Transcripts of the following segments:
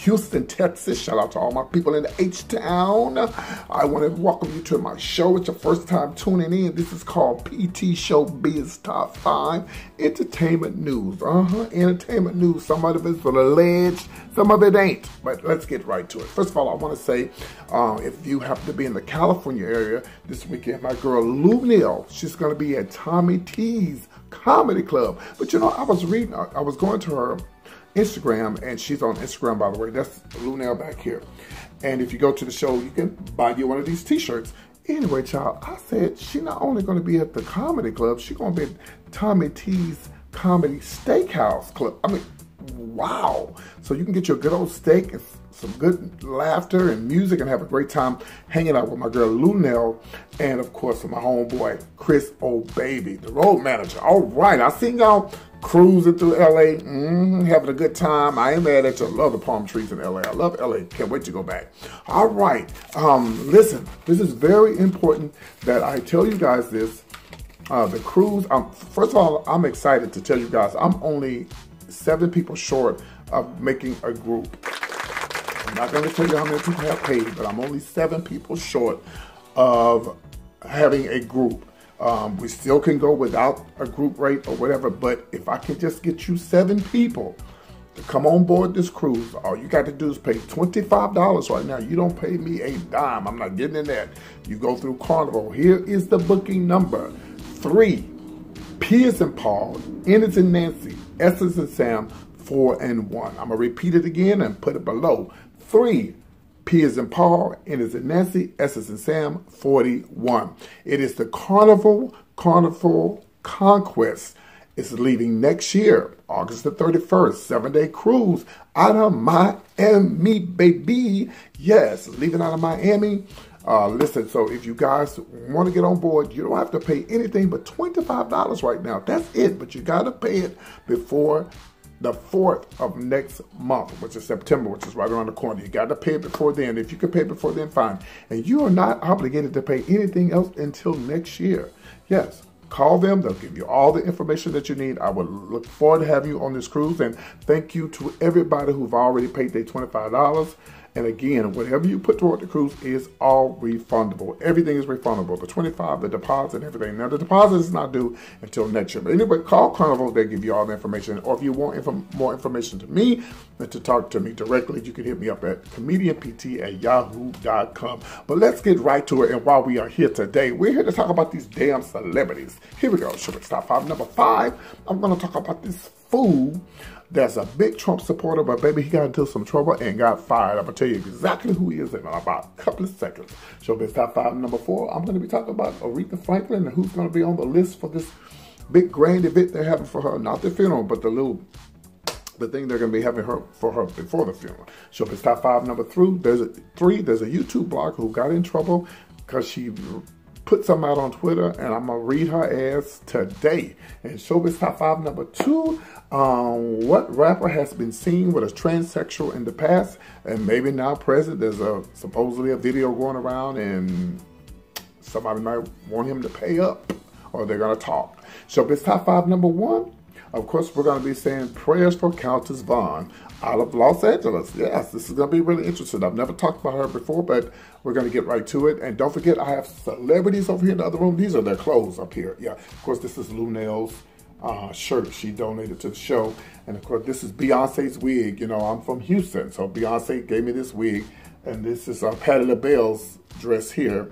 Houston, Texas. Shout out to all my people in the H-Town. I want to welcome you to my show. It's your first time tuning in. This is called PT Showbiz Top 5 Entertainment News. Entertainment news. Some of it is alleged, some of it ain't. But let's get right to it. First of all, I want to say, if you happen to be in the California area this weekend, my girl Nellie, she's going to be at Tommy T's Comedy Club. But you know, I was going to her Instagram, and she's on Instagram, by the way. That's Nellie back here. And if you go to the show, you can buy you one of these t-shirts. Anyway, child, I said she's not only going to be at the comedy club, she's going to be at Tommy T's Comedy Steakhouse Club. I mean, wow. So you can get your good old steak and some good laughter and music and have a great time hanging out with my girl Nellie and, of course, my homeboy Chris O'Baby, the road manager. All right, I seen y'all cruising through LA, having a good time. I ain't mad at you. I love the palm trees in LA. I love LA. Can't wait to go back. All right, listen, this is very important that I tell you guys this. The cruise, first of all, I'm excited to tell you guys I'm only 7 people short of making a group. I'm not going to tell you how many people have paid, but I'm only 7 people short of having a group. We still can go without a group rate or whatever, but if I can just get you 7 people to come on board this cruise, all you got to do is pay $25 right now. You don't pay me a dime. I'm not getting in that. You go through Carnival. Here is the booking number. 3, P as in Paul, N as in Nancy, S as in Sam, 4 and 1. I'm going to repeat it again and put it below. 3, P as in Paul, N as in Nancy, S as in Sam, 41. It is the Carnival Conquest. It's leaving next year, August the 31st, 7-day cruise out of Miami, baby. Yes, leaving out of Miami. Listen, so if you guys want to get on board, you don't have to pay anything but $25 right now. That's it, but you got to pay it before the 4th of next month, which is September, which is right around the corner. You got to pay it before then. If you can pay it before then, fine. And you are not obligated to pay anything else until next year. Yes, call them. They'll give you all the information that you need. I would look forward to having you on this cruise. And thank you to everybody who've already paid their $25. And again, whatever you put toward the cruise is all refundable. Everything is refundable. The 25, the deposit, everything. Now, the deposit is not due until next year. But anyway, call Carnival. They give you all the information. Or if you want more information to me and to talk to me directly, you can hit me up at comedianpt@yahoo.com. But let's get right to it. And while we are here today, we're here to talk about these damn celebrities. Here we go. Showbiz Top 5. Number 5, I'm going to talk about this fool that's a big Trump supporter, but baby, he got into some trouble and got fired. I'm going to tell you exactly who he is in about a couple of seconds. Showbiz Top 5, number 4, I'm going to be talking about Aretha Franklin and who's going to be on the list for this big grand event they're having for her. Not the funeral, but the thing they're going to be having for her before the funeral. Showbiz Top 5, number 3, there's a YouTube blogger who got in trouble because she put something out on Twitter, and I'm going to read her ass today. And Showbiz Top 5, number 2, what rapper has been seen with a transsexual in the past and maybe now present? There's supposedly a video going around, and somebody might want him to pay up, or they're going to talk. Showbiz Top 5, number 1, of course, we're going to be saying prayers for Countess Vaughn out of Los Angeles. Yes, this is going to be really interesting. I've never talked about her before, but we're going to get right to it. And don't forget, I have celebrities over here in the other room. These are their clothes up here. Yeah, of course, this is Nellie's shirt she donated to the show. And, of course, this is Beyonce's wig. You know, I'm from Houston, so Beyonce gave me this wig. And this is Patti LaBelle's dress here.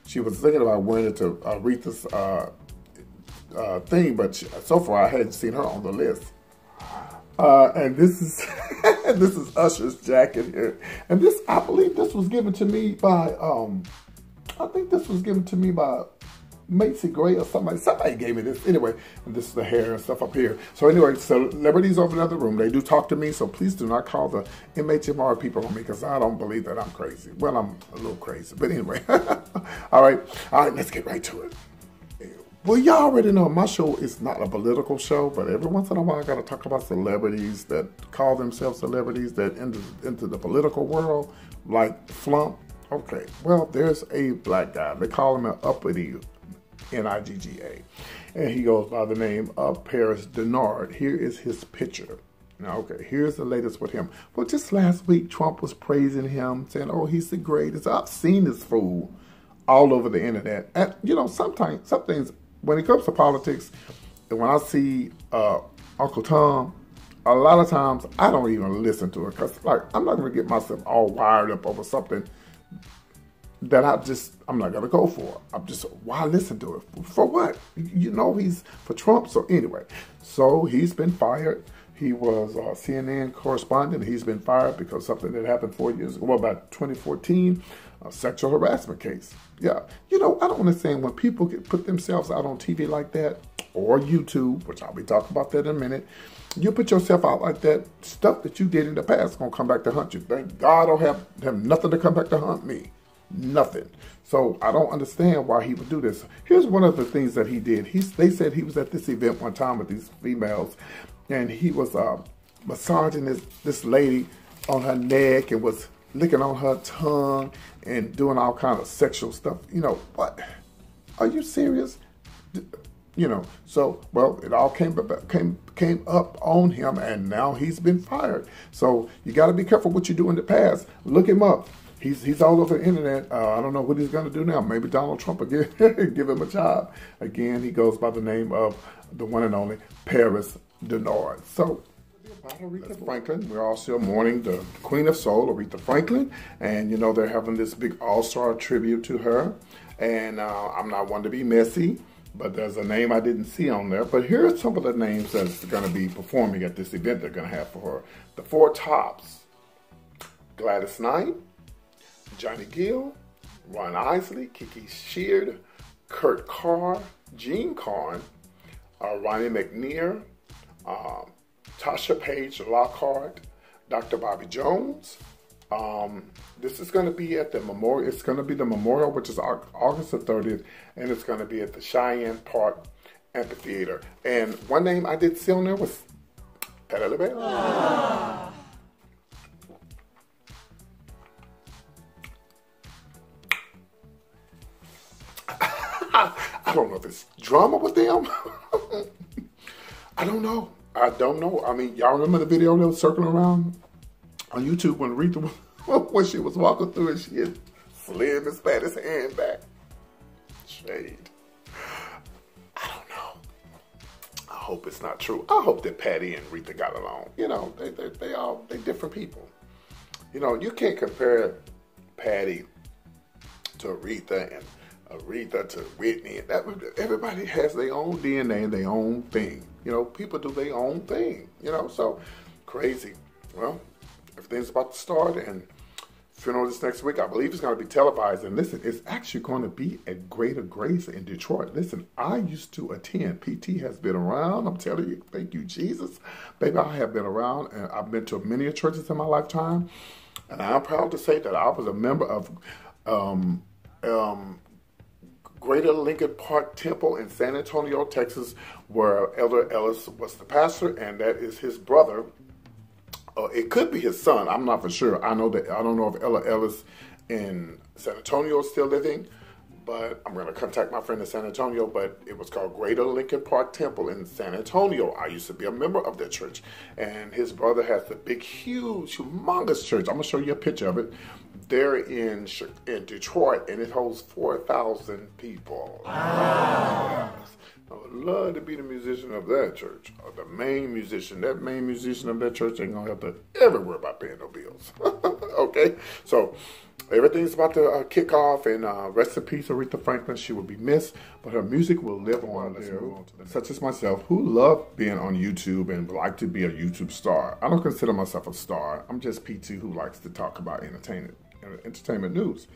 She was thinking about wearing it to Aretha's thing, but so far I hadn't seen her on the list. And this is this is Usher's jacket here, and this, I believe this was given to me by I think this was given to me by Macy Gray or somebody. Somebody gave me this anyway. And this is the hair and stuff up here. So anyway, celebrities over in the other room, they do talk to me, so please do not call the MHMR people on me, because I don't believe that I'm crazy. Well, I'm a little crazy, but anyway. All right, let's get right to it. Well, y'all already know my show is not a political show, but every once in a while I got to talk about celebrities that call themselves celebrities that into the political world, like Flump. Okay, well, there's a black guy. They call him an uppity, N-I-G-G-A. And he goes by the name of Paris Denard. Here is his picture. Now, okay, here's the latest with him. Well, just last week, Trump was praising him, saying, oh, he's the greatest. I've seen this fool all over the internet. And, you know, sometimes, some things, when it comes to politics, and when I see Uncle Tom, a lot of times I don't even listen to it because, like, I'm not going to get myself all wired up over something that I'm not going to go for. Why listen to it? For what? You know, he's for Trump. So anyway, so he's been fired. He was a CNN correspondent. He's been fired because something that happened 4 years ago, about 2014, a sexual harassment case. Yeah. You know, I don't understand when people put themselves out on TV like that, or YouTube, which I'll be talking about that in a minute. You put yourself out like that, stuff that you did in the past is going to come back to hunt you. Thank God I don't have nothing to come back to hunt me. Nothing. So I don't understand why he would do this. Here's one of the things that he did. They said he was at this event one time with these females, and he was massaging this lady on her neck and was licking on her tongue and doing all kind of sexual stuff. You know, what? Are you serious? You know, so, well, it all came up on him, and now he's been fired. So you got to be careful what you do in the past. Look him up. He's all over the internet. I don't know what he's going to do now. Maybe Donald Trump will give him a job. Again, he goes by the name of the one and only Paris Denard. So, Aretha Franklin. We're all still mourning the Queen of Soul, Aretha Franklin. And, you know, they're having this big all-star tribute to her. And I'm not one to be messy, but there's a name I didn't see on there. But here are some of the names that's going to be performing at this event they're going to have for her. The Four Tops: Gladys Knight, Johnny Gill, Ron Isley, Kiki Sheard, Kurt Carr, Gene Carn, Ronnie McNear, Tasha Page Lockhart, Dr. Bobby Jones. This is going to be at the memorial. It's going to be the memorial, which is August the 30th, and it's going to be at the Cheyenne Park Amphitheater. And one name I did see on there was Patti LaBelle. I don't know if it's drama with them. I don't know. I mean, y'all remember the video that was circling around on YouTube when Aretha, when she was walking through and she had slid Miss Patty's hand back? Shade. I don't know. I hope it's not true. I hope that Patty and Aretha got along. You know, they different people. You know, you can't compare Patty to Aretha and Aretha to Whitney. Everybody has their own DNA and their own thing. You know, people do their own thing. You know, so crazy. Well, everything's about to start, and funeral this next week. I believe it's going to be televised. And listen, it's actually going to be at Greater Grace in Detroit. Listen, I used to attend. PT has been around. I'm telling you, thank you, Jesus. Baby, I have been around, and I've been to many churches in my lifetime. And I'm proud to say that I was a member of Greater Lincoln Park Temple in San Antonio, Texas, where Elder Ellis was the pastor, and that is his brother. It could be his son. I'm not for sure. I don't know if Elder Ellis in San Antonio is still living, but I'm going to contact my friend in San Antonio. But it was called Greater Lincoln Park Temple in San Antonio. I used to be a member of that church, and his brother has the big, huge, humongous church. I'm going to show you a picture of it. They're in Detroit, and it holds 4,000 people. Wow. I would love to be the musician of that church, or the main musician. That main musician of that church ain't going to have to ever worry about paying no bills. Okay? So everything's about to kick off, and rest in peace, Aretha Franklin. She will be missed, but her music will live on there. Such as myself, who love being on YouTube and would like to be a YouTube star. I don't consider myself a star. I'm just PT who likes to talk about entertainment news.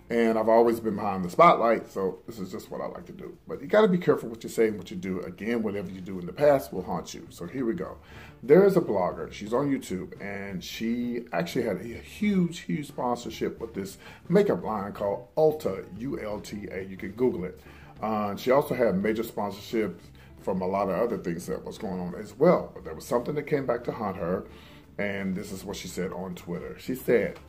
And I've always been behind the spotlight, so this is just what I like to do. But you got to be careful what you say and what you do. Again, whatever you do in the past will haunt you. So here we go. There is a blogger. She's on YouTube, and she actually had a huge sponsorship with this makeup line called Ulta, U-L-T-A. You can Google it. She also had major sponsorships from a lot of other things that was going on as well. But there was something that came back to haunt her, and this is what she said on Twitter. She said,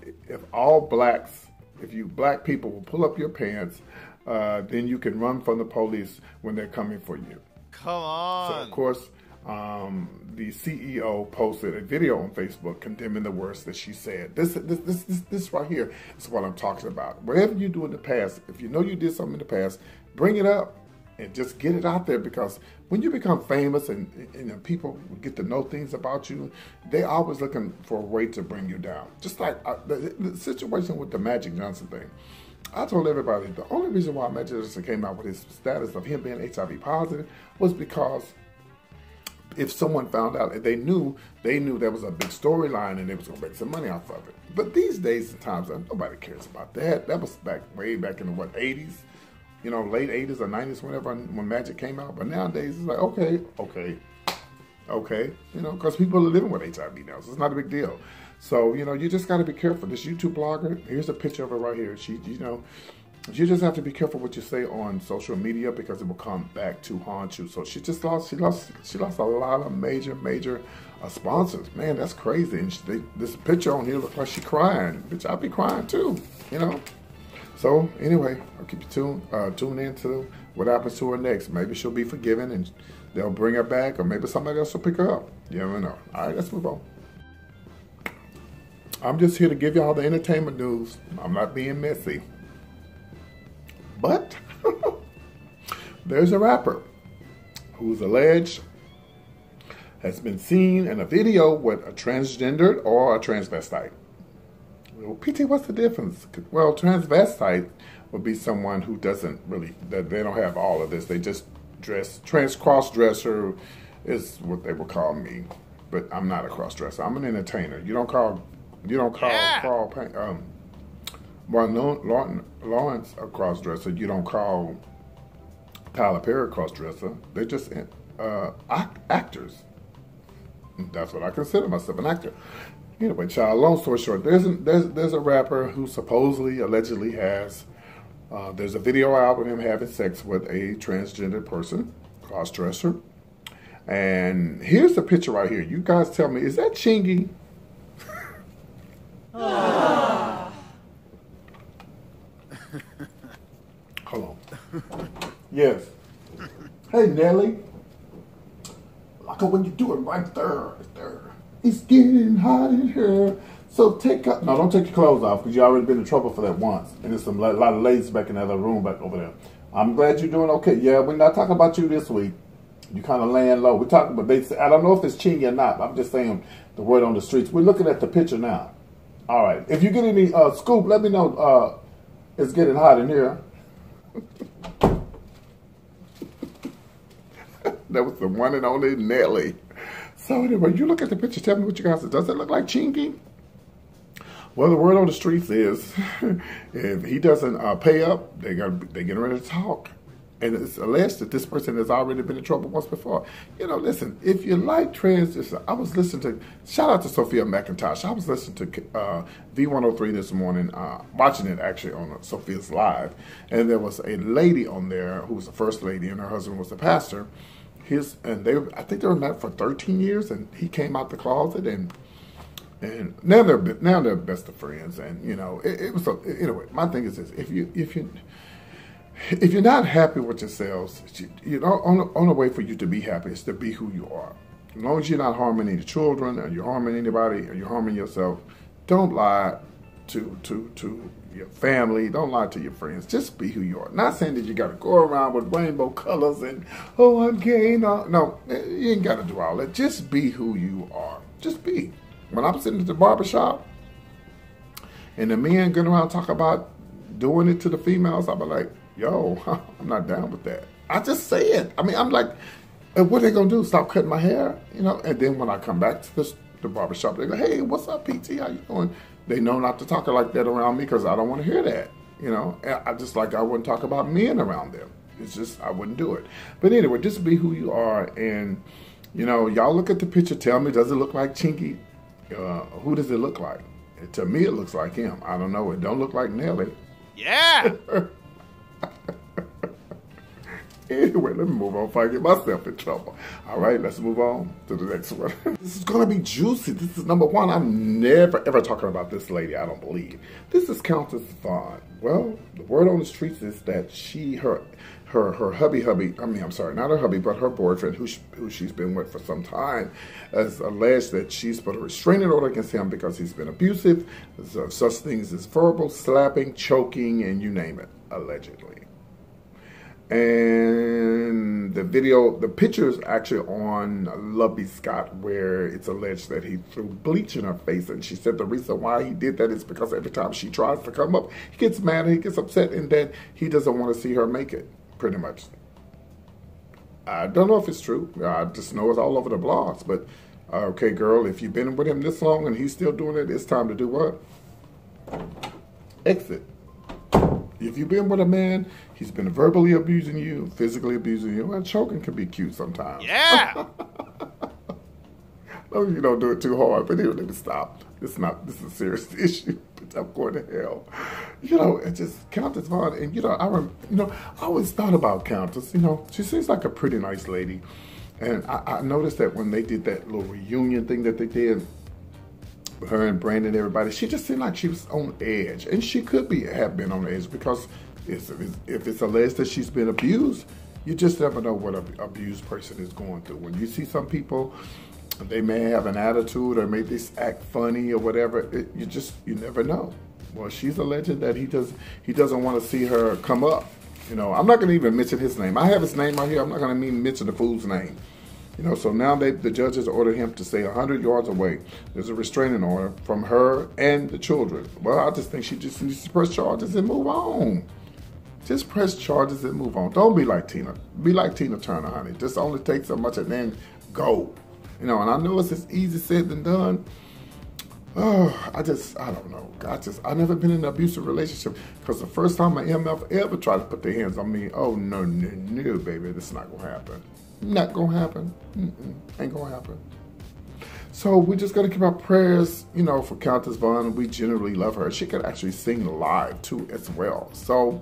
if you black people will pull up your pants, then you can run from the police when they're coming for you. Come on. So, of course, the CEO posted a video on Facebook condemning the words that she said. This right here is what I'm talking about. Whatever you do in the past, if you know you did something in the past, bring it up and just get it out there, because when you become famous and people get to know things about you, they always looking for a way to bring you down. Just like the situation with the Magic Johnson thing. I told everybody the only reason why Magic Johnson came out with his status of him being HIV positive was because if someone found out, they knew there was a big storyline and they was going to make some money off of it. But these days and times, nobody cares about that. That was way back in the 80s, you know, late 80s or 90s, whenever, when Magic came out. But nowadays, it's like, okay, you know, because people are living with HIV now, so it's not a big deal. So, you know, you just got to be careful. This YouTube blogger, here's a picture of her right here. She, you know, you just have to be careful what you say on social media, because it will come back to haunt you. So she lost a lot of major sponsors. Man, that's crazy. And this picture on here looks like she's crying. Bitch, I'll be crying too, you know. So anyway, I'll keep you tuned in to what happens to her next. Maybe she'll be forgiven and they'll bring her back, or maybe somebody else will pick her up. You never know. All right, let's move on. I'm just here to give y'all the entertainment news. I'm not being messy. But there's a rapper who's alleged has been seen in a video with a transgendered or a transvestite. Well, PT, what's the difference? Well, transvestite would be someone who doesn't really, that they don't have all of this. They just dress, cross-dresser is what they would call me. But I'm not a cross-dresser. I'm an entertainer. You don't call Lawrence a cross-dresser. You don't call Tyler Perry a cross-dresser. They're just actors. That's what I consider myself, an actor. Anyway, child, long story short, there's a rapper who supposedly, allegedly has, there's a video out of him having sex with a transgender person, cross-dresser. And here's the picture right here. You guys tell me, is that Chingy? Hold on. Yes. Hey, Nellie. Like it when you do it right there. It's getting hot in here. So don't take your clothes off, because you already been in trouble for that once. And there's a lot of ladies back in that other room back over there. I'm glad you're doing okay. Yeah, we're not talking about you this week. You kind of laying low. We're talking about, I don't know if it's Chingy or not. I'm just saying the word on the streets. We're looking at the picture now. All right. If you get any scoop, let me know. It's getting hot in here. That was the one and only Nellie. So anyway, you look at the picture. Tell me what you guys say. Does it look like Chingy? Well, the word on the streets is if he doesn't pay up, they're getting ready to talk. And it's alleged that this person has already been in trouble once before. You know, listen, if you like transgender, I was listening to, shout out to Sophia McIntosh. I was listening to V103 this morning, watching it actually on Sophia's Live. And there was a lady on there who was the first lady, and her husband was the pastor. I think they were married for 13 years, and he came out the closet, and now they're best of friends. And you know, anyway. My thing is this: if you're not happy with yourselves, you know, on the way for you to be happy is to be who you are. As long as you're not harming any children, or you're harming anybody, or you're harming yourself, don't lie to your family. Don't lie to your friends. Just be who you are. Not saying that you got to go around with rainbow colors and, oh, I'm gay. No, you ain't got to do all that. Just be who you are. Just be. When I'm sitting at the barbershop and the men going around talk about doing it to the females, I'll be like, yo, I'm not down with that. I just say it. I mean, I'm like, what are they going to do? Stop cutting my hair? You know? And then when I come back to the barbershop, they go, hey, what's up, PT? How you doing? They know not to talk like that around me because I don't want to hear that. You know? And I wouldn't talk about men around them. It's just, I wouldn't do it. But anyway, just be who you are. And, you know, y'all look at the picture. Tell me, does it look like Chingy? Who does it look like? To me, it looks like him. I don't know. It don't look like Nellie. Yeah! Anyway, let me move on before I get myself in trouble. All right, let's move on to the next one. This is going to be juicy. This is number one. I'm never, ever talking about this lady, I don't believe. This is Countess Vaughn. Well, the word on the streets is that her her hubby, I'm sorry, not her hubby, but her boyfriend, who she's been with for some time, has alleged that she's put a restraining order against him because he's been abusive. There's such things as verbal, slapping, choking, and you name it, allegedly. And the picture is actually on Lovey Scott, where it's alleged that he threw bleach in her face, and she said the reason why he did that is because every time she tries to come up, he gets mad and he gets upset, and then he doesn't want to see her make it, pretty much. I don't know if it's true. I just know it's all over the blogs, but okay, girl, if you've been with him this long and he's still doing it, it's time to do what? Exit. If you've been with a man, he's been verbally abusing you, physically abusing you, and choking can be cute sometimes. Yeah! No, you don't do it too hard, but here, let me stop. This is a serious issue, but I'm going to hell. You know, it's just Countess Vaughn, and I always thought about Countess. You know, she seems like a pretty nice lady, and I noticed that when they did that little reunion thing that they did, her and Brandon and everybody, she just seemed like she was on edge, and she could have been on edge, because if it's alleged that she's been abused, you just never know what an abused person is going through. When you see some people, they may have an attitude or maybe act funny or whatever, you never know. Well, she's alleged that he doesn't want to see her come up. You know, I'm not going to even mention his name. I have his name right here. I'm not going to even mention the fool's name. You know, so now the judges ordered him to stay 100 yards away. There's a restraining order from her and the children. Well, I just think she just needs to press charges and move on. Just press charges and move on. don't be like Tina. Be like Tina Turner, honey. Just only take so much and then go. You know, and I know it's as easy said than done. Oh, I don't know. I never been in an abusive relationship, because the first time my MF ever tried to put their hands on me, oh, no, baby, this is not going to happen. Not going to happen. Ain't going to happen. So we're just going to keep our prayers, you know, for Countess Vaughn. We generally love her. She could actually sing live, too, as well. So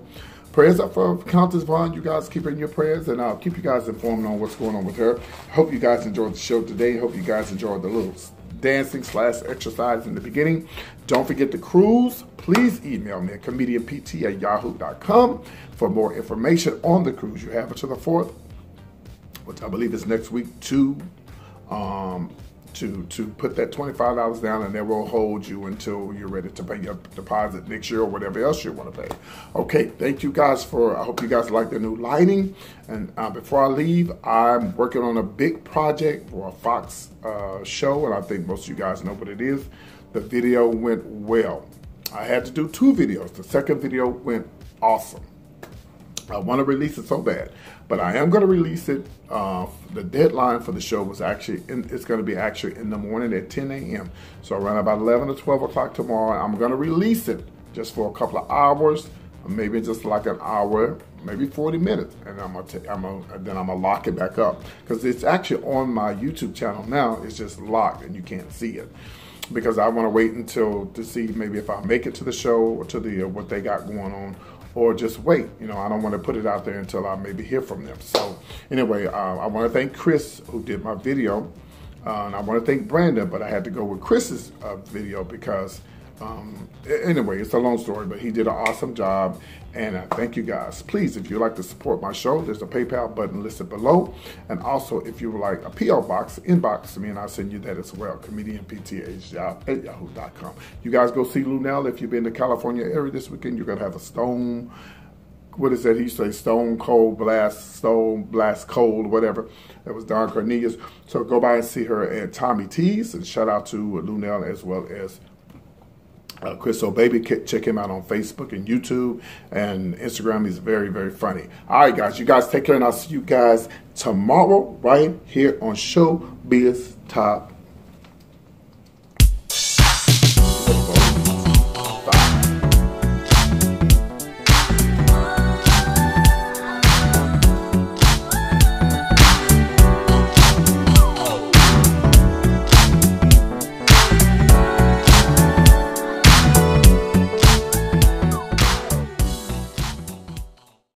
prayers up for Countess Vaughn. You guys keep her in your prayers, and I'll keep you guys informed on what's going on with her. Hope you guys enjoyed the show today. Hope you guys enjoyed the little dancing/exercise in the beginning. Don't forget to cruise. Please email me at comedianpt@yahoo.com for more information on the cruise you have until the 4th, which I believe is next week, to put that $25 down, and they will hold you until you're ready to pay your deposit next year or whatever else you want to pay. Okay, thank you guys I hope you guys like the new lighting. And before I leave, I'm working on a big project for a Fox show, and I think most of you guys know what it is. The video went well. I had to do 2 videos. The second video went awesome. I want to release it so bad, but I am going to release it. The deadline for the show was it's going to be actually in the morning at 10 a.m. So around about 11 or 12 o'clock tomorrow, I'm going to release it just for a couple of hours, maybe just like an hour, maybe 40 minutes, and then I'm gonna lock it back up, because it's actually on my YouTube channel now. It's just locked and you can't see it, because I want to wait to see maybe if I make it to the show or to the what they got going on, or just wait. You know, I don't want to put it out there until I maybe hear from them. So anyway, I want to thank Chris, who did my video, and I want to thank Brandon, but I had to go with Chris's video because anyway, it's a long story, but he did an awesome job, and thank you guys. Please, if you'd like to support my show, there's a PayPal button listed below, and also if you would like a P.O. box, inbox me and I'll send you that as well, comedianpt@yahoo.com. You guys go see Lunel. If you've been to California area this weekend, you're going to have a stone blast cold, whatever. That was Don Cornelius. So go by and see her at Tommy T's, and shout out to Lunel as well as Chris O'Baby. Check him out on Facebook and YouTube and Instagram. He's very, very funny. All right, guys. You guys take care, and I'll see you guys tomorrow right here on Showbiz Top